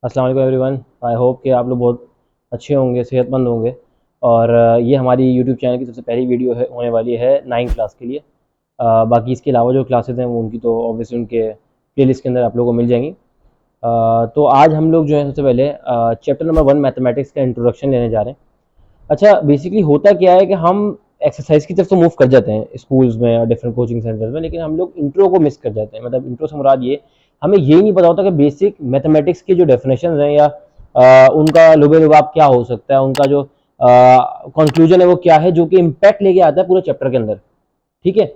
अस्सलाम वालेकुम everyone. I hope कि आप लोग बहुत अच्छे होंगे, सेहतमंद होंगे। और ये हमारी यूट्यूब चैनल की सबसे पहली वीडियो है होने वाली है 9 क्लास के लिए। बाकी इसके अलावा जो क्लासेस हैं वो उनकी तो ऑब्वियसली उनके प्लेलिस्ट के अंदर आप लोगों को मिल जाएंगी। तो आज हम लोग जो है सबसे पहले चैप्टर नंबर 1 मैथमेटिक्स का इंट्रोडक्शन लेने जा रहे हैं। अच्छा, बेसिकली होता क्या है कि हम एक्सरसाइज की तरफ तो मूव कर जाते हैं स्कूल्स में और डिफरेंट कोचिंग सेंटर्स में, लेकिन हम लोग इंट्रो को मिस कर जाते हैं। मतलब इंट्रो से मुराद ये, हमें ये नहीं पता होता कि बेसिक मैथमेटिक्स के जो डेफिनेशन हैं या उनका लुबे लुबाब क्या हो सकता है, उनका जो कंक्लूजन है वो क्या है, जो कि इम्पैक्ट लेके आता है पूरे चैप्टर के अंदर। ठीक है,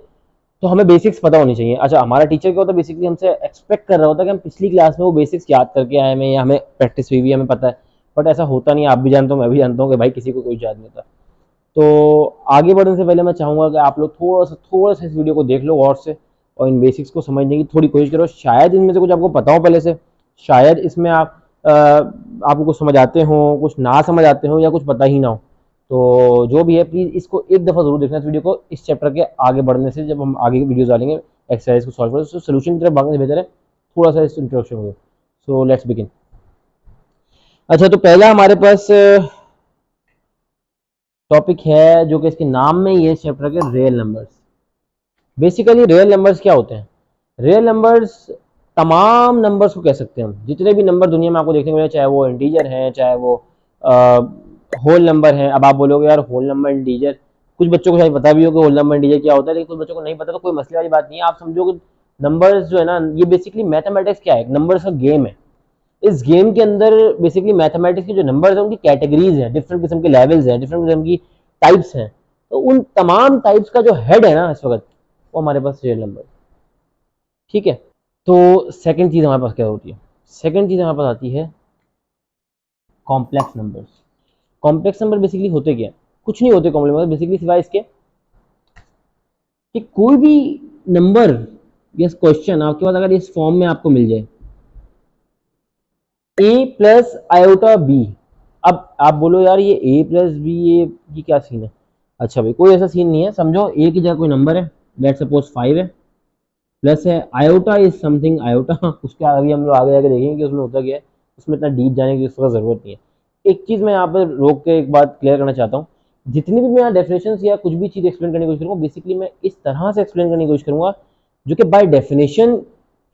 तो हमें बेसिक्स पता होनी चाहिए। अच्छा, हमारा टीचर क्या होता है, बेसिकली हमसे एक्सपेक्ट कर रहा होता है कि हम पिछली क्लास में वो बेसिक्स याद करके आए हैं या हमें प्रैक्टिस हुई भी हमें पता है। बट ऐसा होता नहीं है, आप भी जानते हो, मैं भी जानता हूँ कि भाई किसी को कोई याद नहीं होता। तो आगे बढ़ने से पहले मैं चाहूँगा कि आप लोग थोड़ा सा इस वीडियो को देख लो गौर से और इन बेसिक्स को समझने की थोड़ी कोशिश करो। शायद इनमें से कुछ आपको पता हो पहले से, शायद इसमें आपको कुछ समझ आते हो, कुछ ना समझ आते हो, या कुछ पता ही ना हो। तो जो भी है प्लीज़ इसको एक दफ़ा ज़रूर देखना इस वीडियो को। इस चैप्टर के आगे बढ़ने से, जब हम आगे की वीडियोज़ डालेंगे एक्सरसाइज को सॉल्व करें, तो सोल्यूशन की तरफ भागने से बेहतर है थोड़ा सा इस इंट्रोडक्शन हो। So let's begin. अच्छा, तो पहला हमारे पास टॉपिक है जो कि इसके नाम में ये चैप्टर के real numbers. Basically real numbers क्या होते हैं? रियल नंबर्स तमाम नंबर्स को कह सकते हैं हम। जितने भी नंबर दुनिया में आपको देखने को मिले, चाहे वो इंटीजर हैं, चाहे वो होल नंबर हैं। अब आप बोलोगे यार होल नंबर इंटीजर, कुछ बच्चों को शायद पता भी हो कि होल नंबर इंटीजर क्या होता है, लेकिन कुछ बच्चों को नहीं पता, तो कोई मसले वाली बात नहीं है। आप समझो कि नंबर्स जो है ना, ये बेसिकली मैथमेटिक्स क्या है, नंबर्स का गेम है। इस गेम के अंदर बेसिकली मैथमेटिक्स के जो नंबर्स हैं उनकी कैटेगरीज हैं, डिफरेंट किस्म के लेवल्स हैं, डिफरेंट किस्म की टाइप्स हैं। तो उन तमाम टाइप्स का जो हेड है ना इस वक्त, वो हमारे पास रियल नंबर। ठीक है, तो सेकंड चीज हमारे पास क्या होती है? सेकंड चीज हमारे पास आती है complex numbers. Complex number basically होते क्या? कुछ नहीं होते कॉम्प्लेक्स नंबर बेसिकली, सिवाय इसके कि कोई भी नंबर या क्वेश्चन आपके पास अगर इस फॉर्म में आपको मिल जाए, ए प्लस आयोटा बी। अब आप बोलो यार ये ए प्लस बी, ये क्या सीन है? अच्छा भाई, कोई ऐसा सीन नहीं है। समझो ए की जगह कोई नंबर है, लेट सपोज 5 है, प्लस है आयोटा इज समथिंग आयोटा। उसके अभी हम लोग आगे जाके देखेंगे कि उसमें होता क्या है, उसमें इतना डीप जाने की उसका जरूरत नहीं है। एक चीज मैं यहाँ पर रोक के एक बात क्लियर करना चाहता हूँ। जितनी भी मैं यहाँ डेफिनेशन या कुछ भी चीज एक्सप्लेन करने की कोशिश करूँगा, बेसिकली मैं इस तरह से एक्सप्लेन करने की कोशिश करूंगा जो कि बाय डेफिनेशन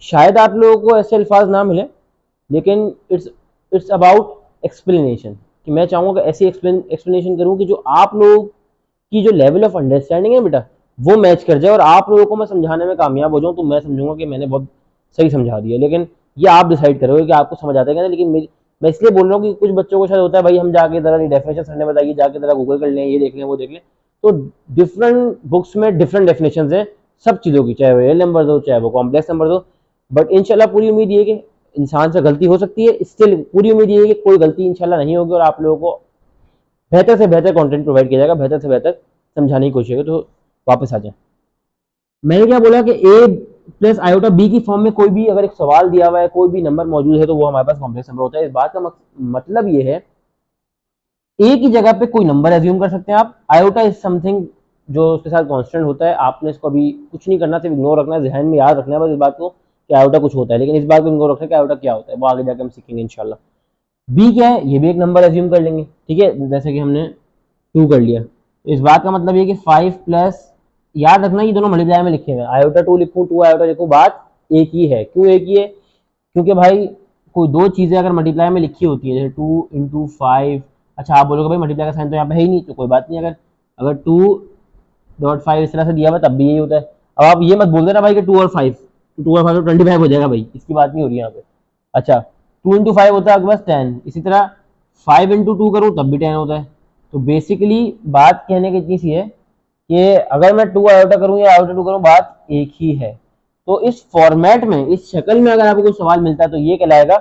शायद आप लोगों को ऐसे अल्फाज ना मिले, लेकिन इट्स अबाउट एक्सप्लेनेशन। कि मैं चाहूँगा कि ऐसी एक्सप्लेनेशन करूँ कि जो आप लोग की जो लेवल ऑफ अंडरस्टैंडिंग है बेटा, वो मैच कर जाए और आप लोगों को मैं समझाने में कामयाब हो जाऊँ, तो मैं समझूंगा कि मैंने बहुत सही समझा दिया। लेकिन ये आप डिसाइड करोगे कि आपको समझ आता है क्या। लेकिन मैं इसलिए बोल रहा हूँ कि कुछ बच्चों को शायद होता है भाई हम जाके जरा डेफिनेशन सर ने बताइए, जाके जरा गूगल कर लें, ये देख लें, वो देख लें। तो डिफरेंट बुक्स में डिफरेंट डेफिनेशन है सब चीज़ों की, चाहे वो रियल नंबर हो चाहे वो कॉम्प्लेक्स नंबर हो। बट इंशाल्लाह पूरी उम्मीद ये कि इंसान से गलती हो सकती है, स्टिल पूरी उम्मीद ये है कि कोई गलती इंशाल्लाह नहीं होगी और आप लोगों को बेहतर से बेहतर कंटेंट प्रोवाइड किया जाएगा, बेहतर से बेहतर समझाने की कोशिश करें। तो वापस आ जाए, मैंने क्या बोला कि ए प्लस आयोटा बी की फॉर्म में कोई भी अगर एक सवाल दिया हुआ है, कोई भी नंबर मौजूद है, तो वो हमारे पास कॉम्प्लेक्स नंबर होता है। इस बात का मतलब ये है, ए की जगह पे कोई नंबर एज्यूम कर सकते हैं आप। आयोटा इज समथिंग जो उसके साथ कांस्टेंट होता है। आपने इसको अभी कुछ नहीं करना, सिर्फ इग्नोर रखना है, जहन में याद रखना है बस इस बात को कि आयोटा कुछ होता है। लेकिन इस बात को इग्नोर रखना है कि आयोटा क्या होता है, वो आगे जाकर हम सीखेंगे इंशाल्लाह। बी क्या है, ये भी एक नंबर एज्यूम कर लेंगे। ठीक है, जैसे कि हमने 2 कर लिया, तो इस बात का मतलब ये कि 5 प्लस, याद रखना ये दोनों मल्टीप्लाई में लिखे हुए हैं। आयोटा 2 लिखूं, 2 आयोटा लिखूं, बात एक ही है। क्यों एक ही है? क्योंकि भाई कोई दो चीज़ें अगर मल्टीप्लाई में लिखी होती है, जैसे 2 × 5। अच्छा, आप बोलोगे भाई मल्टीप्लाई का साइन तो यहाँ पे है ही नहीं, तो कोई बात नहीं। अगर अगर 2.5 इस तरह से दिया हुआ तब भी यही होता है। अब आप ये मत बोल देना भाई कि 2 और 5, 2 और 5 तो 25 हो जाएगा भाई, इसकी बात नहीं हो रही यहाँ पे। अच्छा, 2 × 5 होता है आपके पास 10। इसी तरह 5 × 2 करूँ तब भी 10 होता है। तो बेसिकली बात कहने की इतनी सी है कि अगर मैं 2 आयोटा करूँ या आयोटा 2 करूँ, बात एक ही है। तो इस फॉर्मेट में, इस शक्ल में अगर आपको कोई सवाल मिलता है तो ये कहलाएगा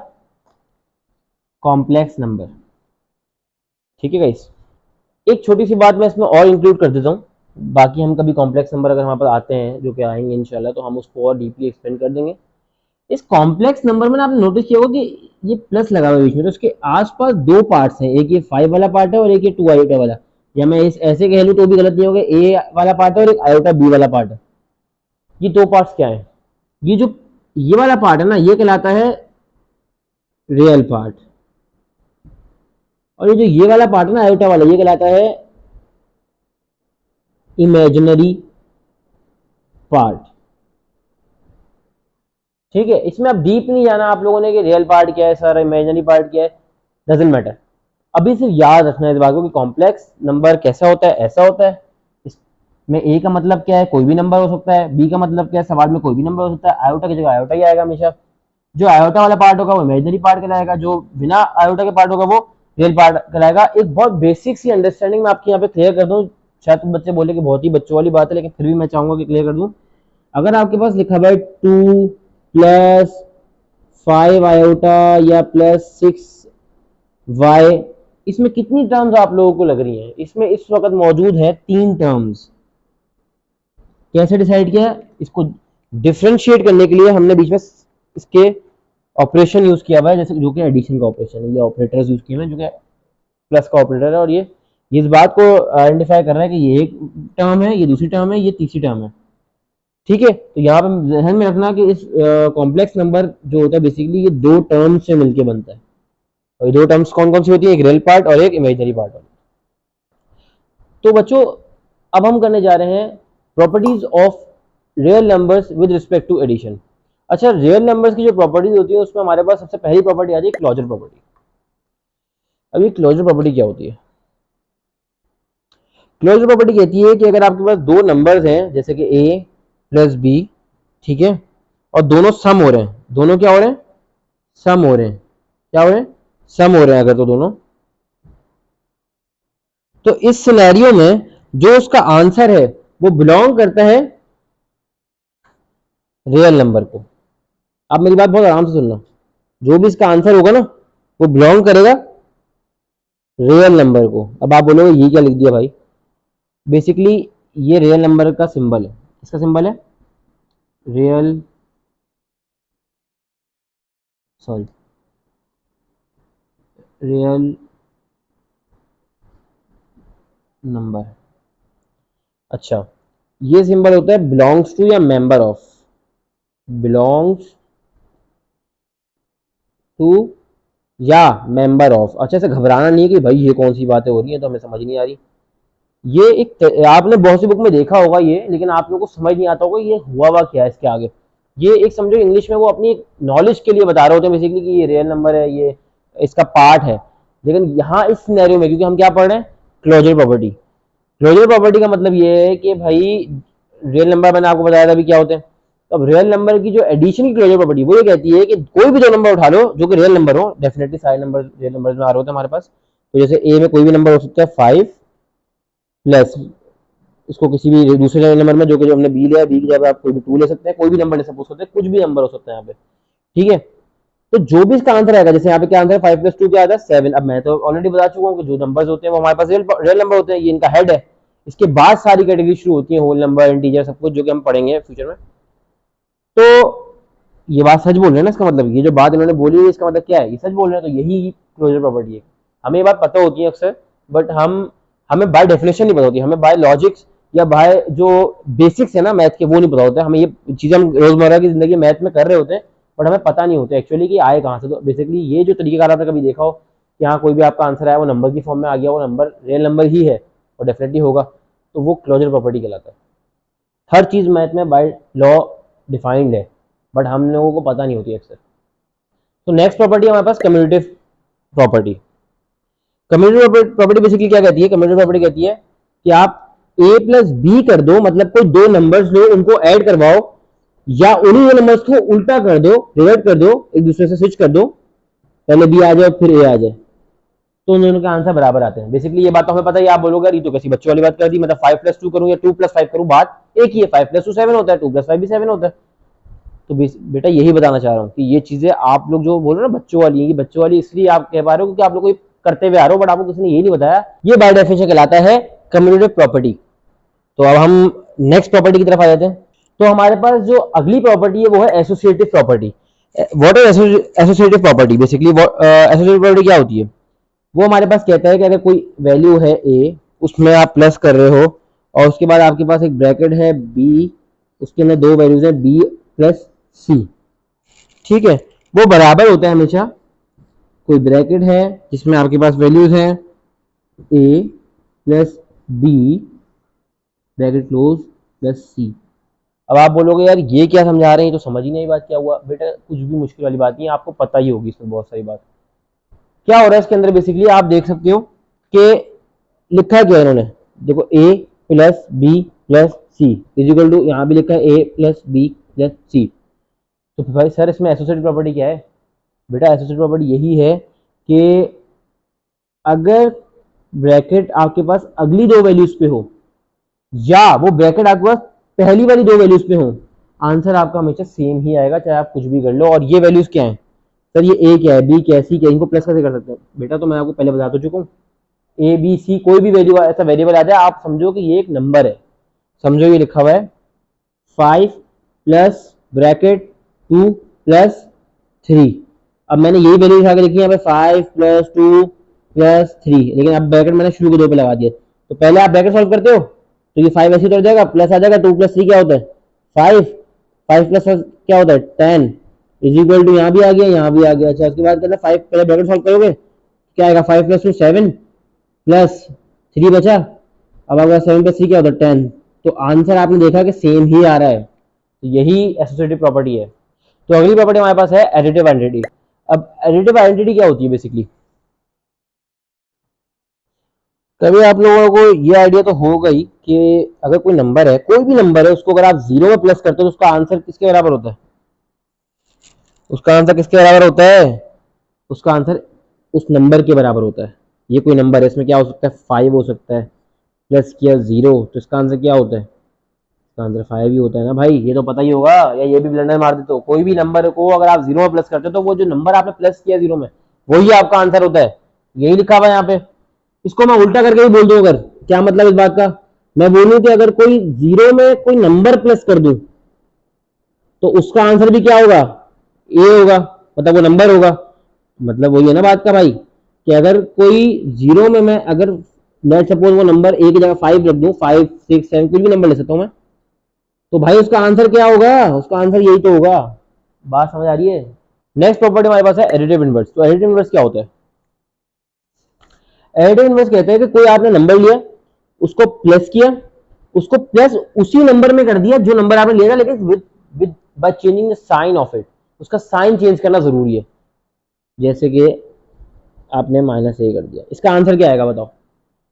कॉम्प्लेक्स नंबर। ठीक है गाइस, एक छोटी सी बात मैं इसमें और इंक्लूड कर देता हूँ। बाकी हम कभी कॉम्प्लेक्स नंबर अगर हमारे पास आते हैं, जो कि आएंगे इंशाल्लाह, तो हम उसको और डीपली एक्सप्लेन कर देंगे। इस कॉम्प्लेक्स नंबर में ना आपने नोटिस किया होगा कि ये प्लस लगा हुआ है बीच में, तो उसके आसपास दो पार्ट्स हैं, एक ये 5 वाला पार्ट है और एक ये 2 आयोटा वाला। या मैं इस ऐसे कह लूँ तो भी गलत नहीं होगा, ए वाला पार्ट है और एक आयोटा बी वाला पार्ट है। ये दो पार्ट्स क्या है? ये जो ये वाला पार्ट है ना, ये कहलाता है रियल पार्ट, और ये जो ये वाला पार्ट है ना आयोटा वाला, ये कहलाता है इमेजिनरी पार्ट। ठीक है, इसमें अब डीप नहीं जाना आप लोगों ने कि रियल पार्ट क्या है सर, इमेजिनरी पार्ट क्या है, डजेंट मैटर। अभी सिर्फ याद रखना है इस बात को कि कॉम्प्लेक्स नंबर कैसा होता है, ऐसा होता है। इसमें ए का मतलब क्या है, कोई भी नंबर हो सकता है, बी का मतलब क्या है, सवाल में कोई भी नंबर हो सकता है, आयोटा की जगह आयोटा ही आएगा हमेशा। जो आयोटा वाला पार्ट होगा वो इमेजिनरी पार्ट कहलाएगा, जो बिना आयोटा के पार्ट होगा वो रियल पार्ट कहलाएगा। एक बहुत बेसिक सी अंडरस्टैंडिंग मैं आपकी यहाँ पे क्लियर कर दूं, शायद बच्चे बोले कि बहुत ही बच्चों वाली बात है, लेकिन फिर भी मैं चाहूंगा कि क्लियर कर दूं। अगर आपके पास लिखा हुआ है 2 प्लस 5 आयोटा या प्लस 6 वाई, इसमें कितनी टर्म्स आप लोगों को लग रही हैं? इसमें इस वक्त मौजूद है 3 टर्म्स। कैसे डिसाइड किया? इसको डिफ्रेंशिएट करने के लिए हमने बीच में इसके ऑपरेशन यूज किया हुआ है, जैसे जो कि एडिशन का ऑपरेशन है, ये ऑपरेटर्स यूज किए हुए हैं जो कि प्लस का ऑपरेटर है, और ये इस बात को आइडेंटिफाई कर रहा है कि ये एक टर्म है, ये दूसरी टर्म है, ये तीसरी टर्म है। ठीक है, तो यहाँ पे ध्यान में रखना कि इस कॉम्प्लेक्स नंबर जो होता है बेसिकली ये 2 टर्म से मिलकर बनता है, और ये 2 टर्म्स कौन कौन सी होती है, एक रियल पार्ट और एक इमेजिनरी पार्ट। तो बच्चों अब हम करने जा रहे हैं properties of real numbers with respect to addition. अच्छा, रियल नंबर्स की जो प्रॉपर्टीज होती है उसमें हमारे पास सबसे पहली प्रॉपर्टी आ जाए क्लोजर प्रॉपर्टी। अब ये क्लोजर प्रॉपर्टी क्या होती है? क्लोजर प्रॉपर्टी कहती है कि अगर आपके पास 2 नंबर्स हैं जैसे कि a प्लस बी, ठीक है, और दोनों सम हो रहे हैं, दोनों क्या हो रहे हैं, सम हो रहे हैं, क्या हो रहे हैं, सम हो रहे हैं अगर, तो दोनों, तो इस सिनेरियो में जो उसका आंसर है वो बिलोंग करता है रियल नंबर को। आप मेरी बात बहुत आराम से सुनना, जो भी इसका आंसर होगा ना वो बिलोंग करेगा रियल नंबर को। अब आप बोलोगे ये क्या लिख दिया भाई? बेसिकली ये रियल नंबर का सिंबल है, इसका सिंबल है रियल, सॉरी, रियल नंबर। अच्छा, ये सिंबल होता है बिलोंग्स टू या मेंबर ऑफ, बिलोंग्स टू या मेंबर ऑफ। अच्छा, ऐसे घबराना नहीं है कि भाई ये कौन सी बातें हो रही हैं तो हमें समझ नहीं आ रही। ये एक आपने बहुत सी बुक में देखा होगा ये, लेकिन आप लोगों को समझ नहीं आता होगा ये हुआ क्या है इसके आगे। ये एक समझो इंग्लिश में वो अपनी नॉलेज के लिए बता रहे होते हैं बेसिकली कि ये रियल नंबर है, ये इसका पार्ट है। लेकिन यहाँ इस सिनेरियो में क्योंकि हम क्या पढ़ रहे हैं, क्लोजर प्रॉपर्टी। क्लोजर प्रॉपर्टी का मतलब ये है कि भाई रियल नंबर मैंने आपको बताया था अभी क्या होते हैं। तो अब रियल नंबर की जो एडिशन की क्लोजर प्रॉपर्टी वो ये कहती है कि कोई भी 2 नंबर उठा लो जो कि रियल नंबर हो, डेफिनेटली सारे नंबर रियल नंबर में आ रहे होते हैं हमारे पास। तो जैसे ए में कोई भी नंबर हो सकता है 5 प्लस इसको किसी भी दूसरे नंबर में जो कि जो हमने बी लिया, बी की जगह आप कोई भी 2 ले सकते हैं, कोई भी नंबर ले सकते हैं, कुछ भी नंबर हो सकता है यहाँ पे। ठीक है, तो जो भी इसका आंसर आएगा, जैसे यहाँ पे क्या आंसर है 5 + 2 क्या आता है 7। अब मैं तो ऑलरेडी बता चुका हूँ कि जो नंबर्स होते हैं वो हमारे पास रियल नंबर होते हैं, ये इनका हेड है। इसके बाद सारी कैटेगरी शुरू होती है, होल नंबर, इंटीजर, सब कुछ जो कि हम पढ़ेंगे फ्यूचर में। तो ये बात सच बोल रहे हैं ना, इसका मतलब ये जो बात इन्होंने बोली है इसका मतलब क्या है, ये सच बोल रहे हैं, तो यही क्लोजर प्रॉपर्टी है। हमें ये बात पता होती है अक्सर, बट हमें बाय डेफिनेशन नहीं पता होती, हमें बाय लॉजिक्स या बाय जो बेसिक्स है ना मैथ के वो नहीं पता होता है। हमें ये चीजें हम रोजमर्रा की जिंदगी मैथ में कर रहे होते हैं, बट हमें पता नहीं होता एक्चुअली कि आए कहाँ से। तो बेसिकली ये जो तरीकेकार आपने कभी देखा हो कि हाँ कोई भी आपका आंसर आया वो नंबर की फॉर्म में आ गया, वो नंबर रियल नंबर ही है और डेफिनेटली होगा, तो वो क्लोजर प्रॉपर्टी कहलाता है। हर चीज मैथ में बाय लॉ डिफाइंड है, बट हम लोगों को पता नहीं होती अक्सर। तो नेक्स्ट प्रॉपर्टी हमारे पास commutative property. Commutative property basically क्या कहती है? कम्यूटेटिव प्रॉपर्टी कहती है कि आप a प्लस बी कर दो, मतलब कोई 2 नंबर्स लो उनको ऐड करवाओ, या उन्हीं नंबर्स को उल्टा कर दो, रिवर्ट कर दो, एक दूसरे से स्विच कर दो, पहले बी आ जाए फिर ए आ जाए, तो उन दोनों के आंसर बराबर आते हैं। बेसिकली ये बात तो हमें पता है, आप बोलोगे ये तो कैसी बच्चों वाली बात कर दी, मतलब 5 + 2 करूं या 2 + 5 करूं, बात एक ही है, 5 + 2 7 होता है, 2 + 5 भी 7 होता है। तो बेटा यही बताना चाह रहा हूँ कि ये चीजें आप लोग जो बोल रहे हो ना बच्चों वाली, ये बच्चों वाली इसलिए आप कह पा रहे हो क्योंकि आप लोग को करते हुए आ रहे हो, बट आपको किसी ने ये नहीं बताया। ये बाय डेफिनेशन कहलाता है कम्यूटेटिव प्रॉपर्टी। तो अब हम नेक्स्ट प्रॉपर्टी की तरफ आ जाते हैं। तो हमारे पास जो अगली प्रॉपर्टी है वो है associative property. What is associative property? Basically associative property क्या होती है? वो हमारे पास कहता है कि अगर कोई वैल्यू है ए, उसमें आप प्लस कर रहे हो और उसके बाद आपके पास एक ब्रैकेट है बी, उसके अंदर 2 वैल्यूज है बी प्लस सी, ठीक है, वो बराबर होता है हमेशा कोई ब्रैकेट है जिसमें आपके पास वैल्यूज हैं A plus B bracket close plus C. अब आप बोलोगे यार ये क्या समझा रहे हैं, तो समझ ही नहीं बात क्या हुआ। बेटा कुछ भी मुश्किल वाली बात नहीं है, आपको पता ही होगी इसमें बहुत सारी बात। क्या हो रहा है इसके अंदर, बेसिकली आप देख सकते हो कि लिखा है क्या इन्होंने, देखो A plus B plus C is equal to, यहाँ भी लिखा है A plus B plus C. तो भाई सर इसमें एसोसिएटिव प्रॉपर्टी क्या है? बेटा एसोसिएटिव प्रॉपर्टी यही है कि अगर ब्रैकेट आपके पास अगली दो वैल्यूज पे हो या वो ब्रैकेट आपके पास पहली वाली दो वैल्यूज पे हो, आंसर आपका हमेशा सेम ही आएगा, चाहे आप कुछ भी कर लो। और ये वैल्यूज क्या है सर, ये ए क्या है, बी क्या है, सी क्या है, इनको प्लस कैसे कर सकते हैं? बेटा तो मैं आपको पहले बता तो चुका हूँ, ए बी सी कोई भी वैल्यू ऐसा वेरिएबल आ जाए, आप समझो कि ये एक नंबर है। समझो ये लिखा हुआ है 5 प्लस ब्रैकेट 2 प्लस 3। अब मैंने यही वैल्यू उठा के लिखी है 5 प्लस 2 प्लस 3, लेकिन अब ब्रैकेट मैंने शुरू के दो पे लगा दिया। तो पहले आप ब्रैकेट सॉल्व करते हो तो ये 5 ऐसे उतर जाएगा, प्लस आ जाएगा, 2 प्लस 3 क्या होता है 5, 5 प्लस क्या होता है 10 इज इक्वल टू, यहाँ भी आ गया यहाँ भी आ गया। अच्छा उसके बाद कहते हैं 5, पहले ब्रैकेट सॉल्व करोगे क्या आएगा, 5 प्लस 2 7 प्लस 3 बचा, अब आपका 7 प्लस 3 क्या होता है 10। तो आंसर आपने देखा कि सेम ही आ रहा है, तो यही एसोसिएटिव प्रॉपर्टी है। तो अगली प्रॉपर्टी हमारे पास है एडिटिव आइडेंटिटी। अब एडिटिव आइडेंटिटी क्या होती है बेसिकली, कभी आप लोगों को ये आइडिया तो होगा ही कि अगर कोई नंबर है, कोई भी नंबर है, उसको अगर आप जीरो में प्लस करते हो तो उसका आंसर किसके बराबर होता है? उसका आंसर किसके बराबर होता है? उसका आंसर उस नंबर के बराबर होता है। ये कोई नंबर है, इसमें क्या हो सकता है 5 हो सकता है, प्लस किया 0, तो इसका आंसर क्या होता है? इसका आंसर 5 ही होता है ना भाई, ये तो पता ही होगा। या ये भी ब्लंडर मार देते हो, कोई भी नंबर को अगर आप जीरो में प्लस करते हो तो वो जो नंबर आपने प्लस किया जीरो में वही आपका आंसर होता है। यही लिखा हुआ है यहाँ पे। इसको मैं उल्टा करके भी बोल दूं, अगर क्या मतलब इस बात का, मैं बोलूं कि अगर कोई जीरो में कोई नंबर प्लस कर दूं तो उसका आंसर भी क्या होगा, ए होगा, मतलब वो नंबर होगा। मतलब वही है ना बात का भाई, कि अगर कोई जीरो में मैं अगर लेट सपोज वो नंबर ए की जगह 5 रख दूं, 5 6 7 कुछ भी नंबर ले सकता हूं मैं, तो भाई उसका आंसर क्या होगा, उसका आंसर यही तो होगा। बात समझ आ रही है? नेक्स्ट प्रॉपर्टी हमारे पास है एडिटिव इनवर्स। तो एडिटिव इनवर्स क्या होता है? एडिटिव इनवर्स कहते हैं कि कोई आपने नंबर लिया, उसको प्लस किया, उसको प्लस उसी नंबर में कर दिया जो नंबर आपने लिया, लेकिन with with by changing the sign of it, उसका साइन चेंज करना जरूरी है। जैसे कि आपने माइनस ए कर दिया, इसका आंसर क्या आएगा बताओ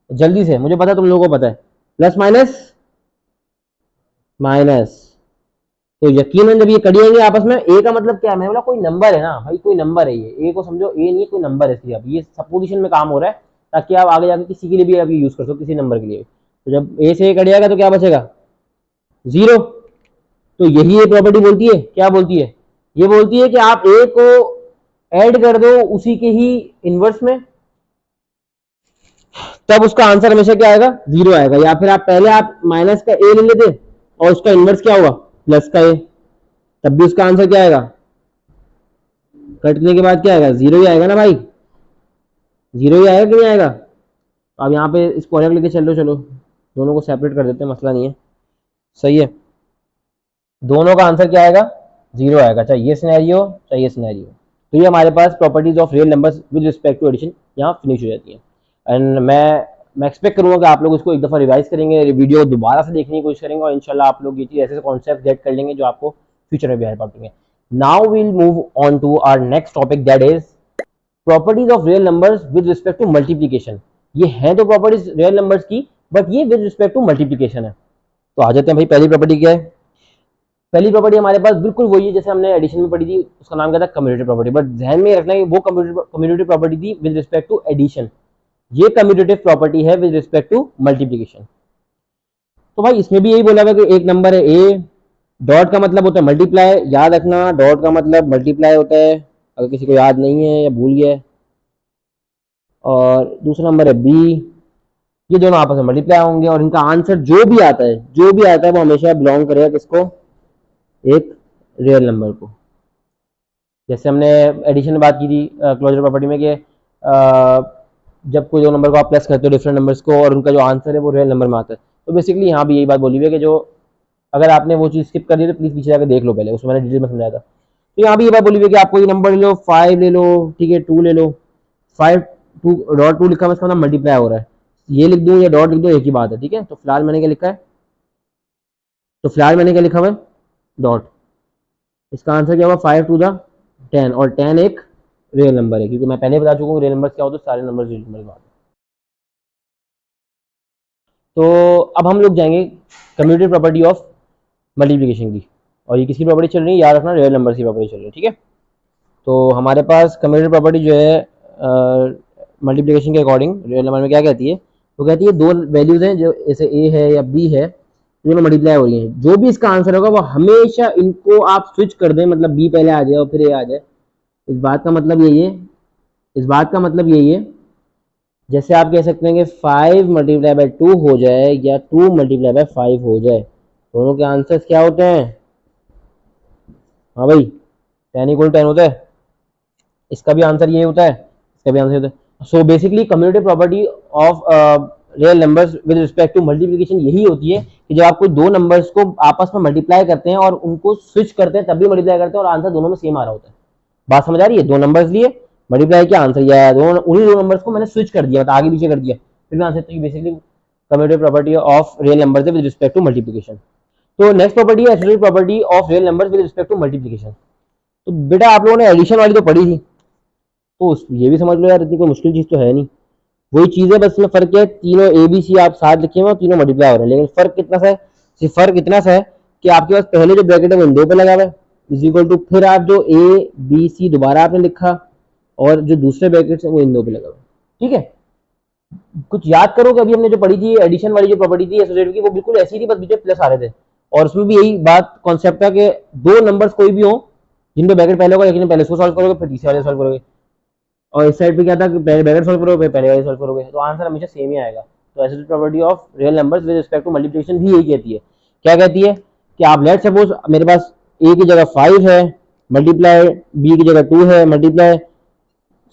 जल्दी से, मुझे पता है तुम लोगों को पता है, प्लस माइनस माइनस। तो यकीनन जब ये कटिएंगे आपस में, ए का मतलब क्या है, मैंने बोला कोई नंबर है ना भाई, कोई नंबर है, ये ए को समझो ए नहीं है, कोई नंबर है सिर्फ, ये सपोजिशन में काम हो रहा है ताकि आप आगे जाकर किसी के लिए भी आप यूज कर सको, किसी नंबर के लिए। तो जब ए से ए कट जाएगा तो क्या बचेगा, जीरो। तो यही ये प्रॉपर्टी बोलती है, क्या बोलती है, ये बोलती है कि आप ए को ऐड कर दो उसी के ही इनवर्स में, तब उसका आंसर हमेशा क्या आएगा, जीरो आएगा। या फिर आप पहले आप माइनस का ए ले लेते और उसका इनवर्स क्या होगा, प्लस का ए, तब भी उसका आंसर क्या आएगा, कटने के बाद क्या आएगा, जीरो ही आएगा ना भाई, जीरो ही आएगा कि नहीं आएगा। तो आप यहाँ पे इसको अलग लेके चलो, चलो दोनों को सेपरेट कर देते हैं, मसला नहीं है, सही है। दोनों का आंसर क्या आएगा, जीरो आएगा, चाहे ये सिनेरियो चाहे ये सिनेरियो। तो ये हमारे पास properties of real numbers with respect to addition यहाँ फिनिश हो जाती है। एंड मैं एक्सपेक्ट करूंगा कि आप लोग इसको एक दफ़ा रिवाइज करेंगे, वीडियो दोबारा से देखने की कोशिश करेंगे, और इंशाल्लाह आप लोग ये चीज़ ऐसे कॉन्सेप्ट गेट कर लेंगे जो आपको फ्यूचर में भी हेल्प आएंगे। Now we'll move on to our next topic, that is properties of real numbers with respect to multiplication. ये है तो प्रॉपर्टीज रियल नंबर्स की, बट ये विद रिस्पेक्ट टू मल्टीप्लीकेशन है। तो आ जाते हैं भाई, पहली प्रॉपर्टी क्या है। पहली प्रॉपर्टी हमारे पास बिल्कुल वही है जैसे हमने एडिशन में पढ़ी थी, उसका नाम क्या था, कम्यूटेटिव प्रॉपर्टी। बट ध्यान में रखना है वो कम्यूटेटिव प्रॉपर्टी थी विद रिस्पेक्ट टू एडिशन, ये कम्यूटेटिव प्रॉपर्टी है विद रिस्पेक्ट टू मल्टीप्लीकेशन। तो भाई इसमें भी यही बोला हुआ कि एक नंबर है ए, डॉट का मतलब होता है मल्टीप्लाई, याद रखना डॉट का मतलब मल्टीप्लाई होता है, अगर किसी को याद नहीं है या भूल गया है। और दूसरा नंबर है बी, ये दोनों आपस में मल्टीप्लाई होंगे, और इनका आंसर जो भी आता है, जो भी आता है वो हमेशा बिलोंग करेगा किसको, एक रियल नंबर को। जैसे हमने एडिशन में बात की थी क्लोजर प्रॉपर्टी में कि जब कोई दो नंबर को आप प्लस करते हो डिफरेंट नंबर्स को, और उनका जो आंसर है वो रियल नंबर में आता है। तो बेसिकली यहाँ भी यही बात बोली हुई है कि जो अगर आपने वो चीज़ स्किप कर दी तो प्लीज़ पीछे जाकर देख लो, पहले उसमें मैंने डिटेल में समझाया था। तो यहाँ भी ये बात बोली हुई है कि आप कोई नंबर ले लो, 5 ले लो, ठीक है, 2 ले लो, 5 2 डॉट 2 लिखा है, इसका मतलब मल्टीप्लाई हो रहा है। ये लिख दूं या डॉट लिख दूं एक ही बात है, ठीक है। तो फिलहाल मैंने क्या लिखा है, तो फिलहाल मैंने क्या लिखा हुआ है, डॉट। इसका आंसर क्या होगा, 5 टू द 10, और 10 एक रियल नंबर है, क्योंकि मैं पहले बता चुका हूँ रियल नंबर क्या होता है, सारे नंबर रियल नंबर बात है। तो अब हम लोग जाएंगे कम्यूटेटिव प्रॉपर्टी ऑफ मल्टीप्लिकेशन की, और ये किसकी प्रॉपर्टी चल रही है, याद रखना रियल नंबर की प्रॉपर्टी चल रही है, ठीक है। तो हमारे पास कम्यूटेटिव प्रॉपर्टी जो है मल्टीप्लिकेशन के अकॉर्डिंग रियल नंबर में क्या कहती है, वो कहती है दो वैल्यूज हैं जो जैसे ए है या बी है, दोनों मल्टीप्लाई हो रही हैं, जो भी इसका आंसर होगा वो हमेशा इनको आप स्विच कर दें, मतलब बी पहले आ जाए और फिर ए आ जाए। इस बात का मतलब यही है, इस बात का मतलब यही है, जैसे आप कह सकते हैं कि 5 मल्टीप्लाई बाई 2 हो जाए या 2 मल्टीप्लाई बाई 5 हो जाए, दोनों के आंसर्स क्या होते हैं, हाँ भाई 10 इक्वल 10 होता है, इसका भी आंसर ये होता है, इसका भी आंसर होता है। So basically commutative property of real numbers with respect to multiplication यही होती है कि जब आप कोई दो नंबर्स को आपस में मल्टीप्लाई करते हैं और उनको स्विच करते हैं तब भी मल्टीप्लाई करते हैं और आंसर दोनों में सेम आ रहा होता है। बात समझ आ रही है, दो नंबर्स लिए मल्टीप्लाई किया, आंसर ये आया, दोनों उन्हीं दो नंबर्स को मैंने स्विच कर दिया, मतलब आगे पीछे कर दिया, फिर भी आंसर। तो ये basically commutative property of real numbers with respect to multiplication. तो नेक्स्ट प्रॉपर्टी है associative property of real numbers with respect to multiplication. तो बेटा आप लोगों ने एडिशन वाली तो पढ़ी थी, तो ये भी समझ लो यार, इतनी कोई मुश्किल चीज तो है नहीं, वही चीज है, बस इसमें फर्क है, तीनों ए बी सी आप साथ लिखे हुए तीनों मल्टीप्लाई हो रहे हैं, लेकिन फर्क कितना सा है, सिर्फ फर्क इतना सा है कि आपके पास पहले जो ब्रैकेट है वो इन दो पे लगा हुआ है, इज इक्वल टू फिर आप जो ए बी सी दोबारा आपने लिखा और जो दूसरे ब्रैकेट है वो इन दो पे लगा हुआ है, ठीक है। कुछ याद करो कि अभी हमने जो पढ़ी थी एडिशन वाली जो प्रॉपर्टी थी एसोसिएटिव की, वो बिल्कुल ऐसी थी, बस बीच में प्लस आ रहे थे, और उसमें भी यही बात कॉन्सेप्ट था कि दो नंबर्स कोई भी हो जिनपे ब्रैकेट पहले होगा, लेकिन पहले इसको सॉल्व करोगे फिर तीसरे वाले सॉल्व करोगे, और इस साइड पे क्या था कि पहले ब्रैकेट सॉल्व करोगे पहले वाले सॉल्व करोगे, तो आंसर हमेशा सेम ही आएगा। तो associative property of real numbers with respect to multiplication भी यही कहती है, क्या कहती है कि आप लेट सपोज मेरे पास ए की जगह 5 है मल्टीप्लाई, बी की जगह 2 है मल्टीप्लाई,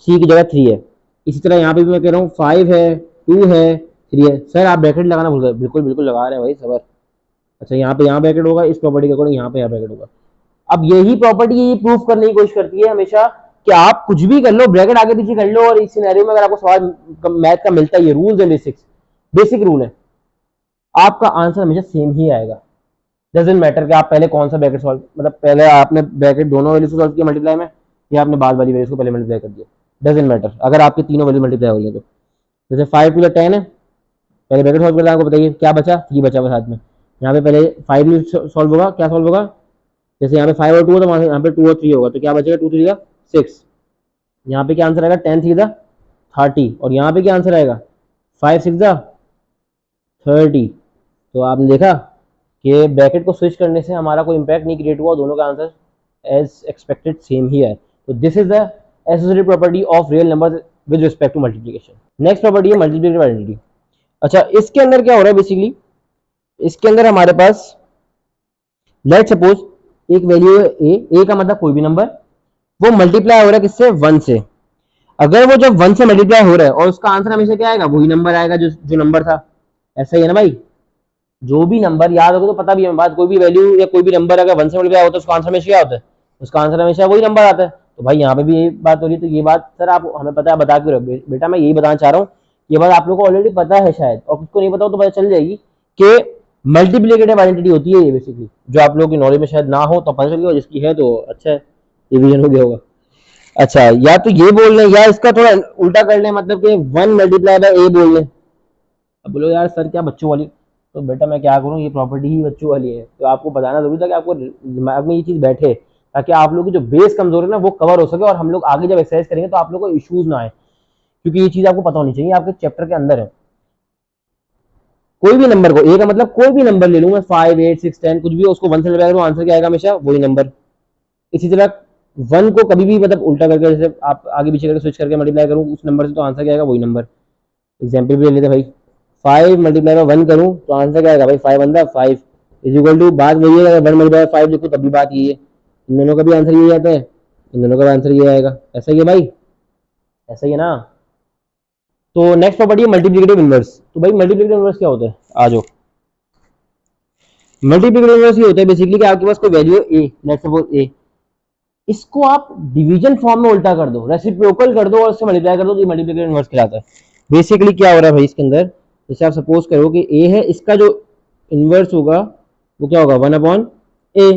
सी की जगह 3 है, इसी तरह यहाँ पे भी मैं कह रहा हूँ 5 है 2 है 3 है। सर आप ब्रैकेट लगाना भूल गए, बिल्कुल बिल्कुल लगा रहे हैं भाई सबर। अच्छा यहाँ पे यहाँ ब्रैकेट होगा, इस प्रॉपर्टी के अकॉर्डिंग यहाँ पे यहाँ ब्रैकेट होगा। अब यही प्रॉपर्टी यही प्रूव करने की कोशिश करती है हमेशा कि आप कुछ भी कर लो, ब्रैकेट आगे पीछे कर लो, और इस सिनेरियो में अगर आपको सवाल मैथ का मिलता है, ये rules and basics basic rule है, आपका आंसर हमेशा सेम ही आएगा। डजंट मैटर कि आप पहले कौन सा ब्रैकेट सॉल्व, मतलब पहले आपने ब्रैकेट दोनों वैल्यूज को सॉल्व किया मल्टीप्लाई में, या आपने बाद वाली वैल्यूज को पहले मल्टीप्लाई कर दिया, डजंट मैटर अगर आपके तीनों वैल्यू मल्टीप्लाई हो गई तो। जैसे 5 टू द 10 है, पहले ब्रैकेट सॉल्व करना है, आपको बताइए क्या बचा, 3 बचा हुआ साथ में, यहाँ पे पहले 5 सॉल्व होगा, क्या सॉल्व होगा, जैसे यहाँ पे 5 और 2 तो यहाँ पे 2 और 3 होगा, तो क्या बचेगा 2 3 6, यहाँ पे क्या आंसर आएगा 10 3 30, और यहाँ पे क्या आंसर आएगा 5 6 30। तो आपने देखा कि ब्रैकेट को स्विच करने से हमारा कोई इंपैक्ट नहीं क्रिएट हुआ, दोनों का आंसर एज एक्सपेक्टेड सेम ही है। तो this is the associative property of real number with respect to multiplication. Next property है मल्टीप्लिकेटिव आइडेंटिटी। अच्छा इसके अंदर क्या हो रहा है बेसिकली, इसके अंदर हमारे पास लेट सपोज एक वैल्यू है ए का मतलब कोई भी नंबर, वो मल्टीप्लाई हो रहा है किससे, 1 से। अगर वो जब 1 से मल्टीप्लाई हो रहा है और उसका आंसर हमेशा क्या आएगा, वही नंबर आएगा जो नंबर था, ऐसा ही है ना भाई, जो भी नंबर याद होगा तो पता भी है बात, कोई भी वैल्यू या कोई भी नंबर अगर 1 से मल्टीप्लाई होता है उसका आंसर हमेशा क्या होता है, उसका आंसर हमेशा वही नंबर आता है। तो भाई यहाँ पे भी यही बात हो रही है, तो ये बात सर आप हमें पता है, बता क्यों रहे हो बेटा, मैं यही बताना चाह रहा हूँ, ये बात आप लोग को ऑलरेडी पता है शायद, और किसको नहीं पता हो तो पता चल जाएगी कि मल्टीप्लिकेटिव आइडेंटिटी होती है ये बेसिकली, जो आप लोगों की नॉलेज में शायद ना हो तो पता चल गया, जिसकी है तो अच्छा है, रिवीजन हो गया होगा। अच्छा या तो ये बोल लें या इसका थोड़ा उल्टा कर लें, मतलब कि 1 मल्टीप्लाई बाय ए बोल लें। अब बोलो यार सर क्या बच्चों वाली, तो बेटा मैं क्या करूँ, ये प्रॉपर्टी ही बच्चों वाली है, तो आपको बताना जरूरी था कि आपको दिमाग में ये चीज़ बैठे, ताकि आप लोगों की जो बेस कमजोर है ना वो कवर हो सके, और हम लोग आगे जब एक्सरसाइज करेंगे तो आप लोगों को इश्यूज ना आए, क्योंकि ये चीज़ आपको पता होनी चाहिए, आपके चैप्टर के अंदर है। कोई भी नंबर को, ए का मतलब कोई भी नंबर ले लूँ मैं, 5 8 6 10 कुछ भी, उसको 1 से लगाकर आंसर क्या आएगा, हमेशा वही नंबर। इसी तरह 1 को कभी भी मतलब उल्टा करके, जैसे आप आगे पीछे करके स्विच करके मल्टीप्लाई करूँ उस नंबर से, तो आंसर क्या आएगा, वही नंबर। एग्जाम्पल भी ले लेते भाई, 5 मल्टीप्लाई बाय 1 करूँ तो आंसर क्या आएगा भाई, 5 1 5 इज इक्वल टू, बात वही है, अगर 1 मल्टीप्लाई 5 लिखूँ तब भी बात यही है, इन दोनों का भी आंसर यही आता है, इन दोनों का भी आंसर ये आएगा, ऐसा ही है भाई, ऐसा ही है ना। तो नेक्स्ट प्रॉपर्टी है मल्टीप्लिकेटिव इनवर्स। तो भाई मल्टीप्लिकेटिव इनवर्स क्या होता है, आ जाओ। मल्टीप्लिकेटिव इनवर्स ये होता है बेसिकली कि आपके पास कोई वैल्यू है ए, लेट्स सपोज ए, इसको आप डिवीजन फॉर्म में उल्टा कर दो, रेसिप्रोकल कर दो और उससे मल्टीप्लाई कर दो, तो ये मल्टीप्लिकेटिव इनवर्स कहलाता है। बेसिकली क्या हो रहा है भाई इसके अंदर, जैसे आप सपोज करो कि ए है, इसका जो इनवर्स होगा वो क्या होगा, 1/a।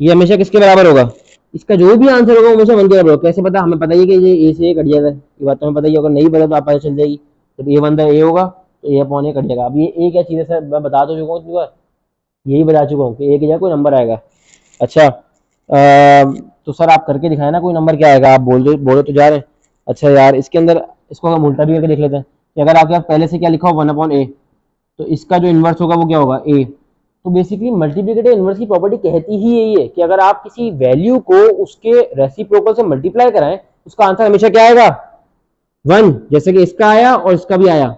ये हमेशा किसके बराबर होगा, इसका जो भी आंसर होगा वो हमेशा 1 के बराबर होगा। कैसे पता, हमें पता ही है कि ये ए से ए कट जाएगा, ये बात तो हमें पता ही होगा, नहीं पता तो आप पता चल जाएगी। जब ए 1/a होगा तो a/a कट जाएगा। अब ये ए क्या चीज़ है सर, मैं बता तो चुका हूँ इतनी बार, यही बता चुका हूँ कि ए की जगह कोई नंबर आएगा। अच्छा तो सर आप करके दिखाए ना, कोई नंबर क्या आएगा, आप बोलो तो जा रहे हैं। अच्छा यार इसके अंदर इसको हम उल्टा भी करके देख लेते हैं कि अगर आपके पास पहले से क्या लिखा हो 1/a, तो इसका जो इन्वर्स होगा वो क्या होगा, a। तो बेसिकली मल्टीप्लिकेटिव इन्वर्स की प्रॉपर्टी कहती ही यही है कि अगर आप किसी वैल्यू को उसके रेसिप्रोकल से मल्टीप्लाई कराएं, उसका आंसर हमेशा क्या आएगा, 1। जैसे कि इसका आया और इसका भी आया।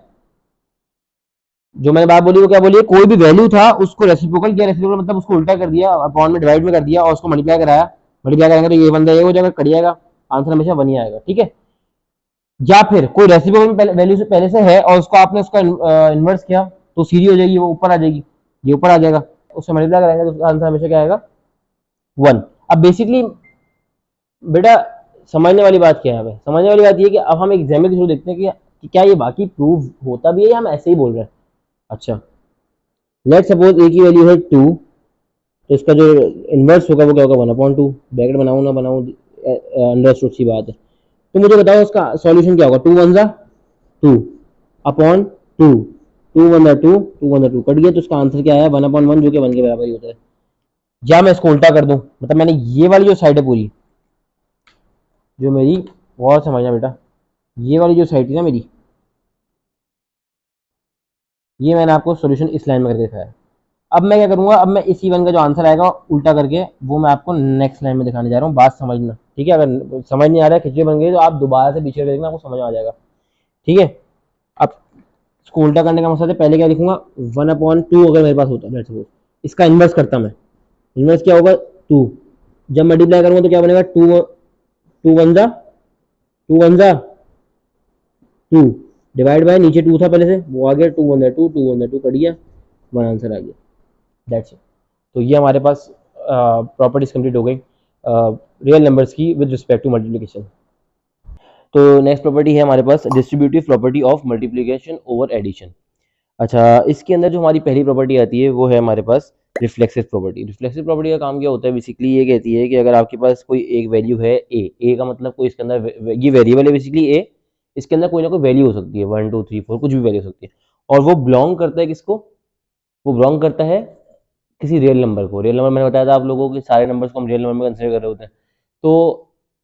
जो मैंने बात बोली वो क्या बोली, कोई भी वैल्यू था उसको रेसिप्रोकल किया, रेसिप्रोकल मतलब उसको उल्टा कर दिया, अपॉन में डिवाइड में कर दिया और उसको मल्टीप्लाई कराया, मल्टीप्लाई करेंगे तो ये 1/a हो जाएगा, कट जाएगा, आंसर हमेशा 1 ही आएगा। ठीक है। या फिर कोई रेसिप्रोकल वैल्यू से पहले से है और उसको आपने उसका इन्वर्स किया, तो सीधी हो जाएगी, वो ऊपर आ जाएगी, ये ऊपर आ जाएगा, उससे मल्टीप्लाई करेंगे तो उसका आंसर हमेशा क्या आएगा, 1। अब बेसिकली बेटा समझने वाली बात क्या है, समझने वाली बात ये कि अब हम एग्जाम्पल के थ्रू देखते हैं कि क्या ये बाकी प्रूव होता भी है या हम ऐसे ही बोल रहे हैं। अच्छा लेट सपोज ए की वैल्यू है 2, तो इसका जो इन्वर्स होगा वो क्या होगा, 1/2। ब्रैकेट बनाऊं ना बनाऊं, अंडरस्टूड सी बात है। तो मुझे बताओ उसका सॉल्यूशन क्या होगा, 2 1 2 अपॉन 2, 2 1 2, 2 1 2 कट गया, तो इसका आंसर क्या है, 1/1, जो कि 1 के बराबर ही होता है। या मैं इसको उल्टा कर दूं, मतलब मैंने ये वाली जो साइड है पूरी, जो मेरी, बहुत समझना बेटा, ये वाली जो साइड थी ना मेरी, ये मैंने आपको सोल्यूशन इस लाइन में करके दिखाया। अब मैं क्या करूंगा, अब मैं इसी वन का जो आंसर आएगा उल्टा करके वो मैं आपको नेक्स्ट लाइन में दिखाने जा रहा हूँ। बात समझना, ठीक है। अगर समझ नहीं आ रहा है, खिचड़ी बन गई, तो आप दोबारा से पीछे देखना, आपको समझ में आ जाएगा। ठीक है। अब इसको उल्टा करने का मकसद है, पहले क्या लिखूंगा, 1/2 अगर मेरे पास होता है, इसका इन्वर्स करता मैं, इन्वर्स क्या होगा, 2। जब मल्टीप्लाई करूंगा तो क्या बनेगा, 2 2 1 2 1 2, डिवाइड बाय, नीचे 2 था पहले से, वो आ गया, 2 1 2, 2 1 2 कट गया, 1 आंसर आ गया, दैट्स इट। तो ये हमारे पास प्रॉपर्टीज कंप्लीट हो गई रियल नंबर्स की विद रिस्पेक्ट टू मल्टीप्लिकेशन। तो नेक्स्ट प्रॉपर्टी है हमारे पास distributive property of multiplication over addition. अच्छा इसके अंदर जो हमारी पहली प्रॉपर्टी आती है वो है हमारे पास रिफ्लेक्सिव प्रॉपर्टी। रिफ्लेक्सिव प्रॉपर्टी का काम क्या होता है, बेसिकली ये कहती है कि अगर आपके पास कोई एक वैल्यू है ए का मतलब कोई इसके अंदर, ये वेरिएबल है बेसिकली ए, इसके अंदर कोई ना कोई वैल्यू हो सकती है, 1 2 3 4, कुछ भी वैल्यू हो सकती है, और वो बिलोंग करता है किसको, वो बिलोंग करता है किसी रियल नंबर को। रियल नंबर मैंने बताया था आप लोगों को कि सारे नंबर्स को हम रियल नंबर में कंसिडर कर रहे होते हैं। तो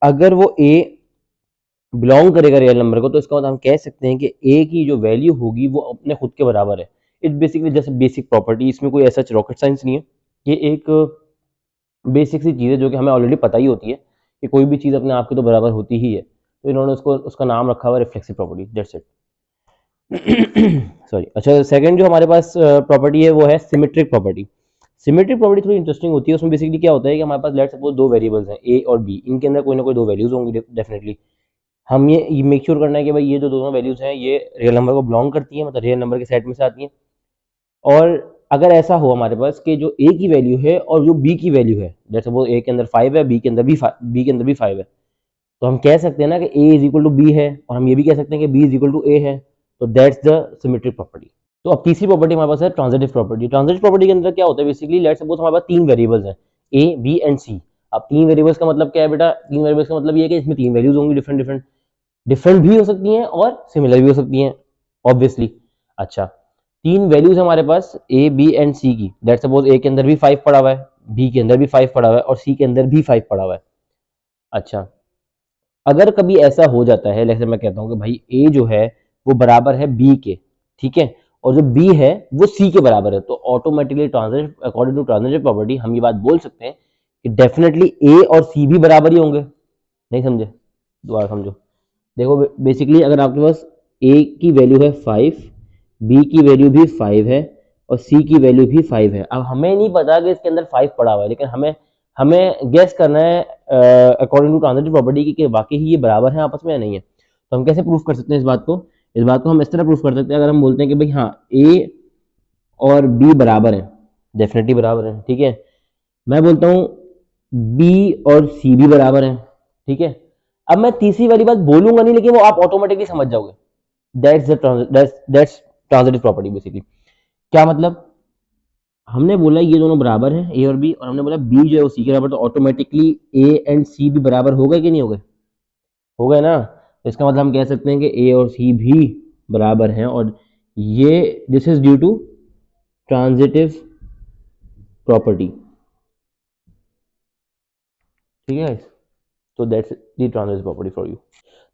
अगर वो ए बिलोंग करेगा रियल नंबर को, तो इसका मतलब हम कह सकते हैं कि ए की जो वैल्यू होगी वो अपने खुद के बराबर है। It basically just basic property, इसमें कोई ऐसा रॉकेट साइंस नहीं है, ये एक बेसिक सी चीज़ है जो कि हमें ऑलरेडी पता ही होती है कि कोई भी चीज़ अपने आप के तो बराबर होती ही है। तो इन्होंने उसको उसका नाम रखा हुआ है reflexive property, that's it. Sorry. अच्छा सेकंड जो हमारे पास प्रॉपर्टी है वो है सिमेट्रिक प्रॉपर्टी। सिमेट्रिक प्रॉपर्टी थोड़ी इंटरेस्टिंग होती है। उसमें बेसिकली क्या होता है कि हमारे पास लेट सपोज दो वेरिएबल्स हैं ए और बी, इनके अंदर कोई ना कोई दो वैल्यूज होंगी डेफिनेटली। हम ये मेक श्योर करना है कि भाई ये जो दोनों वैल्यूज हैं ये रियल नंबर को बिलोंग करती हैं, मतलब रियल नंबर के सेट में से आती हैं। और अगर ऐसा हो हमारे पास कि जो ए की वैल्यू है और जो बी की वैल्यू है, लेट सपोज ए के अंदर 5 है, बी के अंदर भी 5 है, तो हम कह सकते हैं ना कि ए इज इक्वल टू बी है, और हम ये भी कह सकते हैं कि बी इज इक्वल टू ए है। तो दैट्स द सिमेट्रिक प्रॉपर्टी। तो अब तीसरी प्रॉपर्टी हमारे पास है ट्रांजिटिव प्रॉपर्टी। ट्रांजिटिव प्रॉपर्टी के अंदर क्या होता है, बेसिकली लेट सपोज हमारे पास तीन वेरिएबल्स हैं ए बी एंड सी। अब तीन वेरिएबल्स का मतलब क्या है बेटा, तीन वेरिएबल्स का मतलब ये है कि इसमें तीन वैल्यूज होंगी, डिफरेंट डिफरेंट, डिफरेंट भी हो सकती हैं और सिमिलर भी हो सकती हैं ऑब्वियसली। अच्छा तीन वैल्यूज हमारे पास ए बी एंड सी की, लेट सपोज ए के अंदर भी 5 पड़ा हुआ है, बी के अंदर भी 5 पड़ा हुआ है और सी के अंदर भी 5 पड़ा हुआ है। अच्छा अगर कभी ऐसा हो जाता है, जैसे मैं कहता हूँ कि भाई ए जो है वो बराबर है बी के, ठीक है, और जो बी है वो सी के बराबर है, तो automatically transitive, according to transitive property हम ये बात बोल सकते हैं कि डेफिनेटली ए और सी भी बराबर ही होंगे। नहीं समझे, दोबारा समझो। देखो बेसिकली अगर आपके पास ए की वैल्यू है 5, बी की वैल्यू भी 5 है और सी की वैल्यू भी 5 है। अब हमें नहीं पता कि इसके अंदर 5 पड़ा हुआ है, लेकिन हमें हमें गेस करना है अकॉर्डिंग टू ट्रांजिटिव प्रॉपर्टी कि वाकई ही ये बराबर है आपस में या नहीं है। तो हम कैसे प्रूफ कर सकते हैं इस बात को, इस बात को हम इस तरह प्रूफ कर सकते हैं, अगर हम बोलते हैं कि भाई हाँ ए और बी बराबर है, डेफिनेटली बराबर है, ठीक है। मैं बोलता हूँ बी और सी भी बराबर है, ठीक है। अब मैं तीसरी वाली बात बोलूंगा नहीं, लेकिन वो आप ऑटोमेटिकली समझ जाओगे। That's transitive property basically. क्या मतलब, हमने बोला ये दोनों बराबर हैं ए और बी, और हमने बोला बी जो है वो सी के बराबर, तो ऑटोमेटिकली ए एंड सी भी बराबर हो गए कि नहीं हो गए? हो गए ना। तो इसका मतलब हम कह सकते हैं कि ए और सी भी बराबर हैं, और ये this is due to transitive property, ठीक है। तो that's the transitive property for you.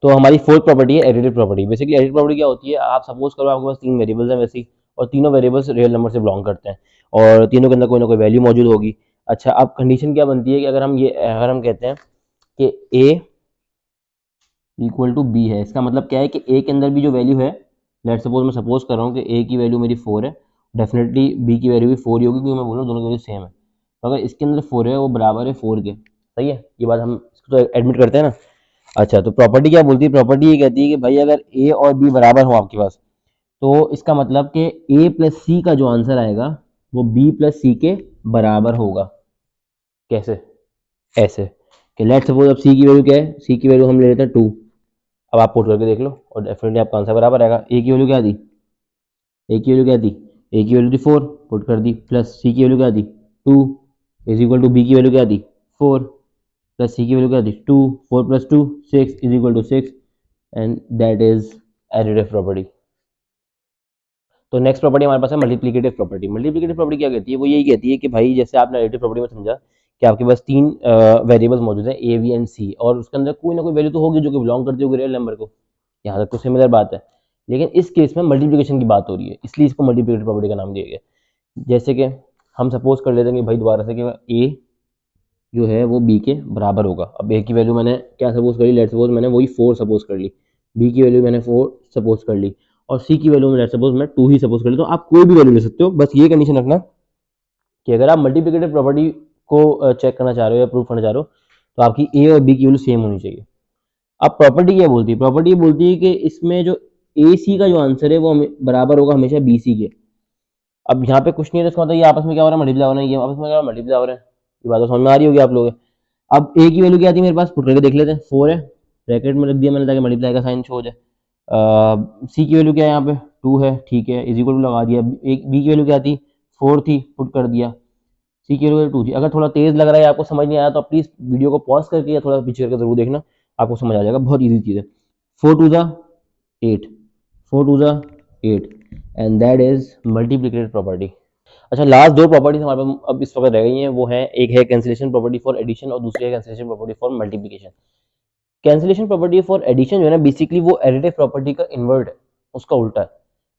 तो हमारी फोर्थ प्रॉपर्टी है additive property. Basically additive property क्या होती है, आप सपोज करो आपके पास तीन वेरिएबल्स हैं वैसे ही, और तीनों वेरिएबल्स रियल नंबर से बिलोंग करते हैं, और तीनों के अंदर कोई ना कोई वैल्यू मौजूद होगी। अच्छा, अब कंडीशन क्या बनती है कि अगर हम कहते हैं कि ए इक्वल टू बी है, इसका मतलब क्या है कि ए के अंदर भी जो वैल्यू है, लेट सपोज मैं सपोज कर रहा हूँ कि ए की वैल्यू मेरी 4 है, डेफिनेटली बी की वैल्यू भी 4 ही होगी, क्योंकि मैं बोल रहा हूँ दोनों की वैल्यू सेम है। तो अगर इसके अंदर 4 है वो बराबर है 4 के, सही है, ये बात हम इसको तो एडमिट करते हैं ना। अच्छा, तो प्रॉपर्टी क्या बोलती है, प्रॉपर्टी ये कहती है कि भाई अगर ए और बी बराबर हो आपके पास, तो इसका मतलब कि ए प्लस सी का जो आंसर आएगा वो बी प्लस सी के बराबर होगा। कैसे? ऐसे कि लेट सपोज अब सी की वैल्यू क्या है, सी की वैल्यू हम ले लेते हैं 2। अब आप पुट करके देख लो और डेफिनेटली आपका आंसर बराबर आएगा। ए की वैल्यू क्या दी, ए की वैल्यू क्या दी, ए की वैल्यू थी 4, पुट कर दी, प्लस सी की वैल्यू क्या दी 2 इज इक्वल टू बी की वैल्यू क्या दी 4, प्लस सी की वैल्यू क्या दी 2, 4 plus 2 6 is equal to 6, and that is additive property. तो नेक्स्ट प्रॉपर्टी हमारे पास है मल्टीप्लिकेटिव प्रॉपर्टी। मल्टीप्लिकेटिव प्रॉपर्टी क्या कहती है, वो यही कहती है कि भाई जैसे आपने एडिटिव प्रॉपर्टी में समझा कि आपके पास तीन वेरिएबल्स मौजूद हैं ए बी एंड सी, और उसके अंदर कोई ना कोई वैल्यू तो होगी जो कि बिलोंग करती होगी रियल नंबर को, यहाँ तक तो सिमिलर बात है। लेकिन इस केस में मल्टीप्लिकेशन की बात हो रही है, इसलिए इसको मल्टीप्लिकेटिव प्रॉपर्टी का नाम दिया गया। जैसे कि हम सपोज कर लेते हैं कि भाई दोबारा से कि ए जो है वो बी के बराबर होगा। अब ए की वैल्यू मैंने क्या सपोज कर ली, लेट सपोज मैंने वही 4 सपोज कर ली, बी की वैल्यू मैंने 4 सपोज कर ली, और सी की वैल्यू में लेट सपोज मैं 2 ही सपोज कर ली। तो आप कोई भी वैल्यू ले सकते हो, बस ये कंडीशन रखना कि अगर आप मल्टीप्लिकेटिव प्रॉपर्टी को चेक करना चाह रहे हो या प्रूव करना चाह रहे हो, तो आपकी ए और बी की वैल्यू सेम होनी चाहिए। अब प्रॉपर्टी क्या बोलती है, प्रॉपर्टी बोलती है कि इसमें जो ए सी का जो आंसर है वो बराबर होगा हमेशा बी सी के। अब यहाँ पे कुछ नहीं है, तो इसका मतलब ये आपस में क्या हो रहा है, मल्टीप्लाई हो रहा है, ये आपस में क्या मल्टीप्लाई हो रहा है। ये बात तो समझ में आ रही होगी आप लोग। अब ए की वैल्यू क्या थी मेरे पास, पुट करके देख लेते हैं, 4 है, ब्रैकेट में रख दिया मैंने ताकि मल्टीप्लाई का साइन शो हो जाए। सी की वैल्यू क्या है यहाँ पे 2 है, ठीक है, इज इक्वल टू लगा दिया। एक बी की वैल्यू क्या थी 4 थी, पुट कर दिया। सी की वैल्यू 2 थी। अगर थोड़ा तेज लग रहा है आपको समझ नहीं आया तो प्लीज वीडियो को पॉज करके या थोड़ा पीछे करके जरूर देखना, आपको समझ आ जाएगा, बहुत ईजी चीज़ है। 4 टू ज़ा 8, 4 टू ज़ा 8, and that is multiplicative property. अच्छा, लास्ट दो प्रॉपर्टीज हमारे पास अब इस वक्त रह गई हैं, वो है एक है कैंसिलेशन प्रॉपर्टी फॉर एडिशन और दूसरी है cancellation property for multiplication. Cancellation property for addition जो है ना, बेसिकली वो एडिटिव प्रॉपर्टी का इन्वर्ट है, उसका उल्टा है।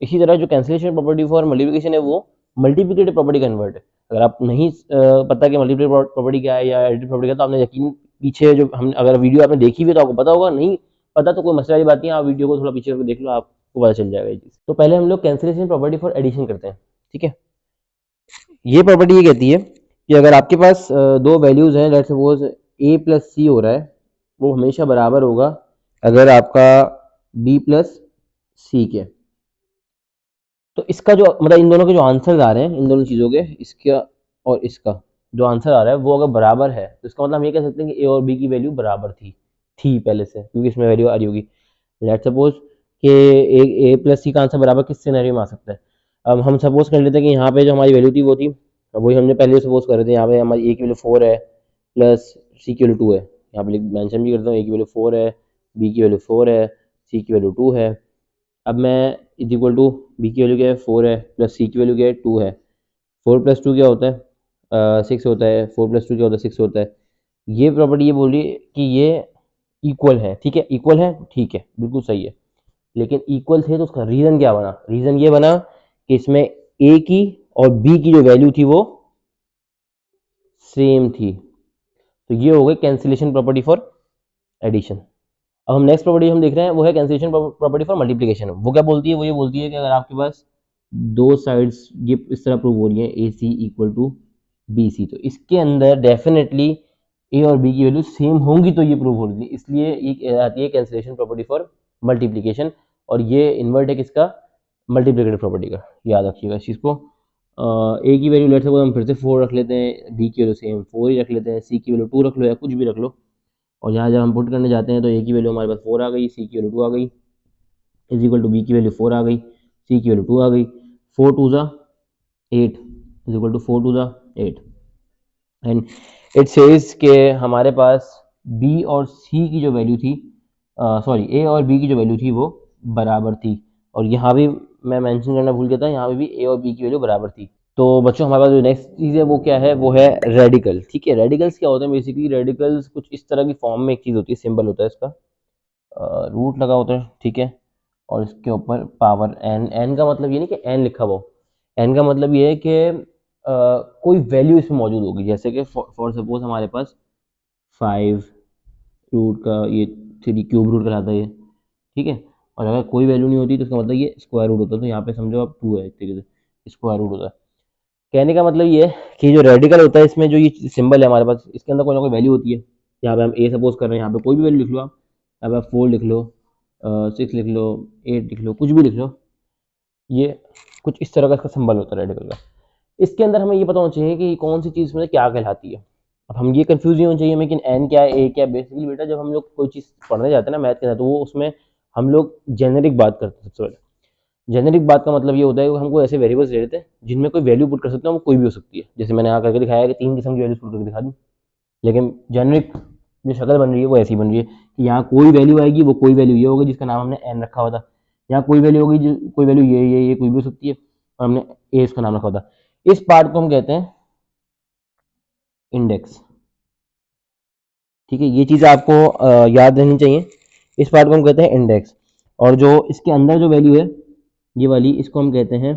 इसी तरह जो कैंसिलेशन प्रॉपर्टी फॉर मल्टीप्लिकेशन है वो मल्टीप्लिकेटिव प्रॉपर्टी का इन्वर्ट है। अगर आप नहीं पता कि मल्टीप्लिकेटिव प्रॉपर्टी क्या है या एडिटिव प्रॉपर्टी क्या है, तो आपने यकीन पीछे जो हम अगर वीडियो आपने देखी हुई तो आपको पता होगा, नहीं पता तो कोई मसले वाली बात नहीं है, आप वीडियो को थोड़ा पीछे करके देख लो, आपको पता चल जाएगा ये चीज़। तो पहले हम लोग कैंसिलेशन प्रॉपर्टी फॉर एडिशन करते हैं, ठीक है। ये प्रॉपर्टी ये कहती है कि अगर आपके पास दो वैल्यूज हैं, लेट्स सपोज ए प्लस सी हो रहा है, वो हमेशा बराबर होगा अगर आपका बी प्लस सी के। तो इसका जो मतलब इन दोनों के जो आंसर आ रहे हैं, इन दोनों चीज़ों के, इसका और इसका जो आंसर आ रहा है वो अगर बराबर है, तो इसका मतलब हम ये कह सकते हैं कि ए और बी की वैल्यू बराबर थी पहले से, क्योंकि इसमें वैल्यू आ रही होगी। लेट सपोज कि ए प्लस सी का आंसर बराबर किस सिनेरियो में आ सकता है। अब हम सपोज कर लेते हैं कि यहाँ पे जो हमारी वैल्यू थी वो थी, वही हमने पहले सपोज कर रहे थे, यहाँ पे हमारी ए की वैल्यू 4 है प्लस सी की वैल्यू 2 है। यहाँ पे मेंशन भी करता हूँ, ए की वैल्यू 4 है, बी की वैल्यू 4 है, सी की वैल्यू 2 है। अब मैं इज इक्वल टू बी की वैल्यू क्या है 4 है, प्लस सी की वैल्यू क्या है 2 है। 4 प्लस 2 क्या होता है 6 होता है, 4 प्लस 2 क्या होता है 6 होता है। ये प्रॉपर्टी ये बोल रही है कि ये इक्वल है, ठीक है, इक्वल है, ठीक है, बिल्कुल सही है। लेकिन इक्वल थे तो उसका रीजन क्या बना, रीजन ये बना कि इसमें ए की और बी की जो वैल्यू थी वो सेम थी। तो ये हो गई कैंसिलेशन प्रॉपर्टी फॉर एडिशन। अब हम नेक्स्ट प्रॉपर्टी हम देख रहे हैं वो है कैंसिलेशन प्रॉपर्टी फॉर मल्टीप्लिकेशन। वो क्या बोलती है, वो ये बोलती है कि अगर आपके पास दो साइड्स ये इस तरह प्रूव हो रही है ए सी इक्वल टू बी सी, तो इसके अंदर डेफिनेटली ए और बी की वैल्यू सेम होंगी, तो ये प्रूव हो रही है, इसलिए ये आती है कैंसिलेशन प्रॉपर्टी फॉर मल्टीप्लिकेशन। और ये इन्वर्ट है किसका, मल्टीप्लिकेटिव प्रॉपर्टी का, याद रखिएगा इस चीज़ को। ए की वैल्यू लेट सपोज हम फिर से 4 रख लेते हैं, बी की वैल्यू सेम 4 ही रख लेते हैं, सी की वैल्यू 2 रख लो या कुछ भी रख लो, और यहाँ जब हम पुट करने जाते हैं तो ए की वैल्यू हमारे पास 4 आ गई, सी की वैल्यू 2 आ गई, इज इक्वल टू बी की वैल्यू 4 आ गई, सी की वैल्यू 2 आ गई, 4 2 ज़ा 8 इज इक्वल टू 4 2 ज़ा 8 एंड इट सेज के हमारे पास बी और सी की जो वैल्यू थी, सॉरी ए और बी की जो वैल्यू थी वो बराबर थी, और यहाँ भी मैं मेंशन करना भूल गया था, यहाँ पे भी ए और बी की वैल्यू बराबर थी। तो बच्चों हमारे पास जो नेक्स्ट चीज़ है वो क्या है, वो है रेडिकल। ठीक है, रेडिकल्स क्या होते हैं, बेसिकली रेडिकल्स कुछ इस तरह की फॉर्म में एक चीज़ होती है, सिंबल होता है इसका, रूट लगा होता है, ठीक है, और इसके ऊपर पावर एन। एन का मतलब ये नहीं कि एन लिखा हुआ, एन का मतलब ये है कि कोई वैल्यू इसमें मौजूद होगी, जैसे कि फॉर सपोज हमारे पास 5 रूट का ये 3 क्यूब रूट कहलाता है ये, ठीक है, और अगर कोई वैल्यू नहीं होती तो इसका मतलब ये स्क्वायर रूट होता है, तो यहाँ पे समझो आप 2 है, एक तरीके से स्क्वायर रूट होता है। कहने का मतलब ये है कि जो रेडिकल होता है इसमें जो ये सिंबल है हमारे पास, इसके अंदर कोई ना कोई वैल्यू होती है। यहाँ पे हम ए सपोज कर रहे हैं, यहाँ पे कोई भी वैल्यू लिख लो आप, यहाँ पे 4 लिख लो, 6 लिख लो, 8 लिख लो, कुछ भी लिख लो, ये कुछ इस तरह का इसका सिंबल होता है रेडिकल का। इसके अंदर हमें ये पता होना चाहिए कि कौन सी चीज़ में क्या कहलाती है। अब हम ये कंफ्यूज नहीं होना चाहिए हमें कि एन क्या है, ए क्या है। बेसिकली बेटा जब हम लोग कोई चीज़ पढ़ने जाते हैं ना मैथ के साथ, तो वो उसमें हम लोग जेनेरिक बात करते हैं सबसे पहले। जेनेरिक बात का मतलब ये होता है कि हमको ऐसे वेरिएबल्स दे देते हैं जिनमें कोई वैल्यू पुट कर सकते हैं, वो कोई भी हो सकती है। जैसे मैंने यहाँ करके दिखाया है कि 3 किस्म की वैल्यूज पुट करके दिखा दी, लेकिन जेनेरिक जो शक्ल बन रही है वो ऐसी बन रही है कि यहाँ कोई वैल्यू आएगी, वो कोई वैल्यू ये होगी जिसका नाम हमने एन रखा हुआ था। यहाँ कोई वैल्यू होगी जो कोई वैल्यू ये कोई भी हो सकती है, और हमने ए इसका नाम रखा हुआ था। इस पार्ट को हम कहते हैं इंडेक्स। ठीक है, ये चीज़ आपको याद रहनी चाहिए। इस पार्ट को हम कहते हैं इंडेक्स, और जो इसके अंदर जो वैल्यू है ये वाली, इसको हम कहते हैं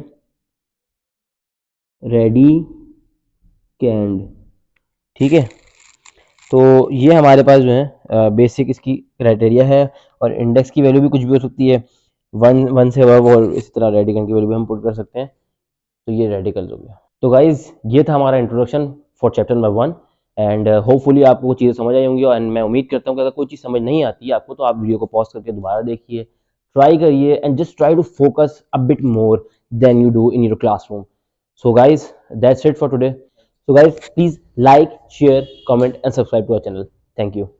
रेडी कैंड। ठीक है, तो ये हमारे पास जो है बेसिक इसकी क्राइटेरिया है, और इंडेक्स की वैल्यू भी कुछ भी हो सकती है, 1 से अब, और इस तरह रेडिकल की वैल्यू भी हम पुट कर सकते हैं। तो ये रेडिकल हो गया। तो गाइज ये था हमारा introduction for chapter number 1, and hopefully आपको वो चीज़ें समझ आई होंगी, एंड मैं उम्मीद करता हूँ कि अगर कोई चीज़ समझ नहीं आती है आपको, तो आप वीडियो को पॉज करके दोबारा देखिए, ट्राई करिए, and just try to focus a bit more than you do in your classroom. So guys, that's it for today. So guys, please like, share, comment and subscribe to our channel. Thank you.